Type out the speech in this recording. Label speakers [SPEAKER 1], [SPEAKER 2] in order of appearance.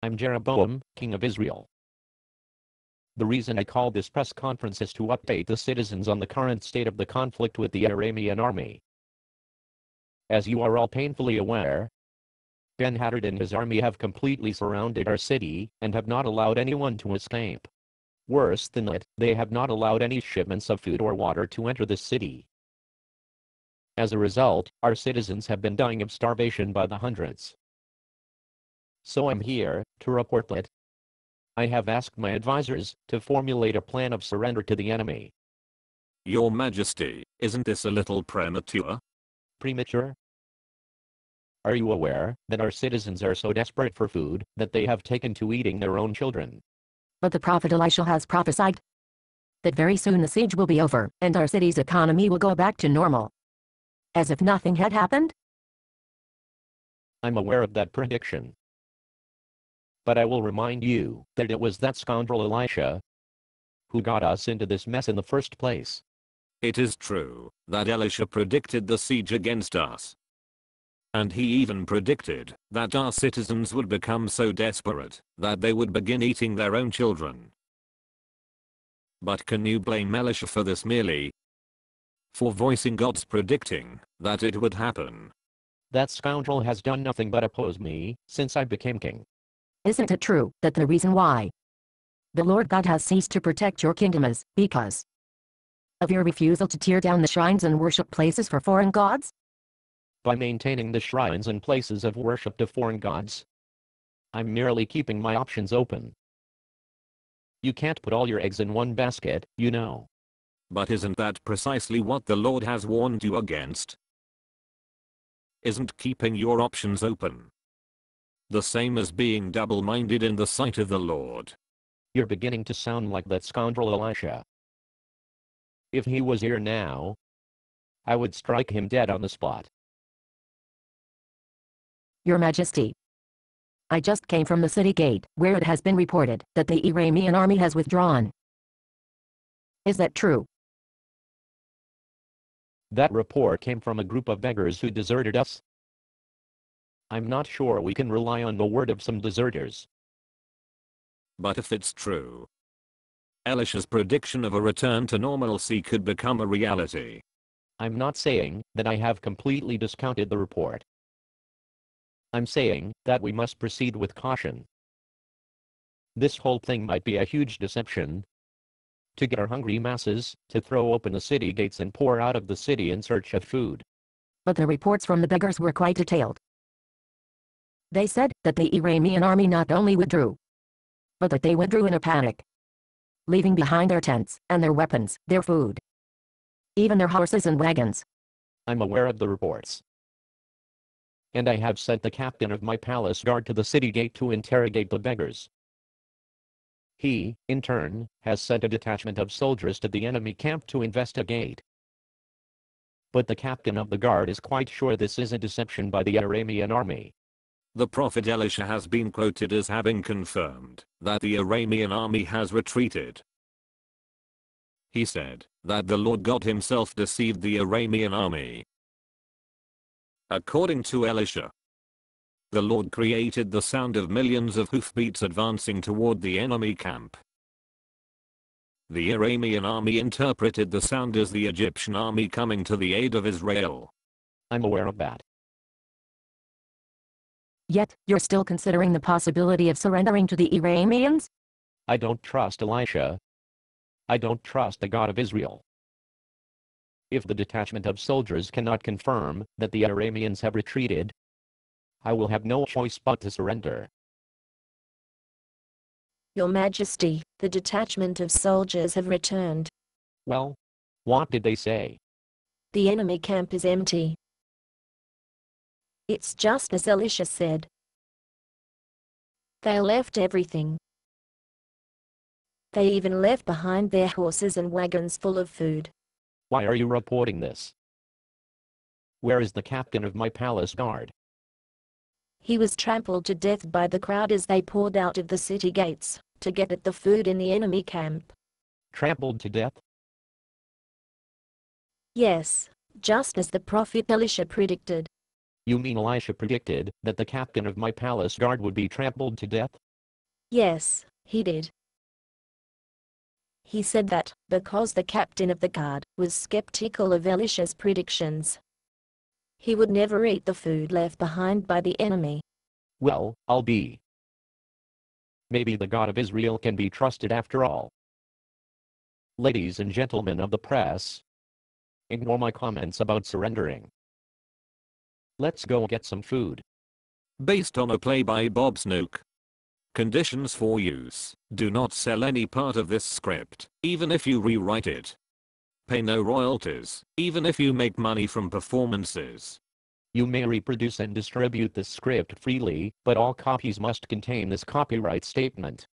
[SPEAKER 1] I'm Jeroboam, king of Israel. The reason I called this press conference is to update the citizens on the current state of the conflict with the Aramean army. As you are all painfully aware, Ben-Hadad and his army have completely surrounded our city and have not allowed anyone to escape. Worse than that, they have not allowed any shipments of food or water to enter the city. As a result, our citizens have been dying of starvation by the hundreds. So I'm here to report that I have asked my advisors to formulate a plan of surrender to the enemy.
[SPEAKER 2] Your Majesty, isn't this a little premature?
[SPEAKER 1] Premature? Are you aware that our citizens are so desperate for food that they have taken to eating their own children?
[SPEAKER 3] But the prophet Elisha has prophesied that very soon the siege will be over and our city's economy will go back to normal. As if nothing had happened?
[SPEAKER 1] I'm aware of that prediction. But I will remind you that it was that scoundrel Elisha who got us into this mess in the first place.
[SPEAKER 2] It is true that Elisha predicted the siege against us. And he even predicted that our citizens would become so desperate that they would begin eating their own children. But can you blame Elisha for this merely for voicing God's predicting that it would happen?
[SPEAKER 1] That scoundrel has done nothing but oppose me since I became king.
[SPEAKER 3] Isn't it true that the reason why the Lord God has ceased to protect your kingdom is because of your refusal to tear down the shrines and worship places for foreign gods?
[SPEAKER 1] By maintaining the shrines and places of worship to foreign gods, I'm merely keeping my options open. You can't put all your eggs in one basket, you know.
[SPEAKER 2] But isn't that precisely what the Lord has warned you against? Isn't keeping your options open the same as being double-minded in the sight of the Lord?
[SPEAKER 1] You're beginning to sound like that scoundrel Elisha. If he was here now, I would strike him dead on the spot.
[SPEAKER 3] Your Majesty, I just came from the city gate, where it has been reported that the Aramean army has withdrawn. Is that true?
[SPEAKER 1] That report came from a group of beggars who deserted us. I'm not sure we can rely on the word of some deserters.
[SPEAKER 2] But if it's true, Elisha's prediction of a return to normalcy could become a reality.
[SPEAKER 1] I'm not saying that I have completely discounted the report. I'm saying that we must proceed with caution. This whole thing might be a huge deception to get our hungry masses to throw open the city gates and pour out of the city in search of food.
[SPEAKER 3] But the reports from the beggars were quite detailed. They said that the Aramean army not only withdrew, but that they withdrew in a panic, leaving behind their tents and their weapons, their food, even their horses and wagons.
[SPEAKER 1] I'm aware of the reports. And I have sent the captain of my palace guard to the city gate to interrogate the beggars. He, in turn, has sent a detachment of soldiers to the enemy camp to investigate. But the captain of the guard is quite sure this is a deception by the Aramean army.
[SPEAKER 2] The prophet Elisha has been quoted as having confirmed that the Aramean army has retreated. He said that the Lord God himself deceived the Aramean army. According to Elisha, the Lord created the sound of millions of hoofbeats advancing toward the enemy camp. The Aramean army interpreted the sound as the Egyptian army coming to the aid of Israel.
[SPEAKER 1] I'm aware of that.
[SPEAKER 3] Yet, you're still considering the possibility of surrendering to the Arameans?
[SPEAKER 1] I don't trust Elisha. I don't trust the God of Israel. If the detachment of soldiers cannot confirm that the Arameans have retreated, I will have no choice but to surrender.
[SPEAKER 4] Your Majesty, the detachment of soldiers have returned.
[SPEAKER 1] Well, what did they say?
[SPEAKER 4] The enemy camp is empty. It's just as Elisha said. They left everything. They even left behind their horses and wagons full of food.
[SPEAKER 1] Why are you reporting this? Where is the captain of my palace guard?
[SPEAKER 4] He was trampled to death by the crowd as they poured out of the city gates to get at the food in the enemy camp.
[SPEAKER 1] Trampled to death?
[SPEAKER 4] Yes, just as the prophet Elisha predicted.
[SPEAKER 1] You mean Elisha predicted that the captain of my palace guard would be trampled to death?
[SPEAKER 4] Yes, he did. He said that, because the captain of the guard was skeptical of Elisha's predictions, he would never eat the food left behind by the enemy.
[SPEAKER 1] Well, I'll be. Maybe the God of Israel can be trusted after all. Ladies and gentlemen of the press, ignore my comments about surrendering. Let's go get some food.
[SPEAKER 2] Based on a play by Bob Snook. Conditions for use. Do not sell any part of this script, even if you rewrite it. Pay no royalties, even if you make money from performances.
[SPEAKER 1] You may reproduce and distribute this script freely, but all copies must contain this copyright statement.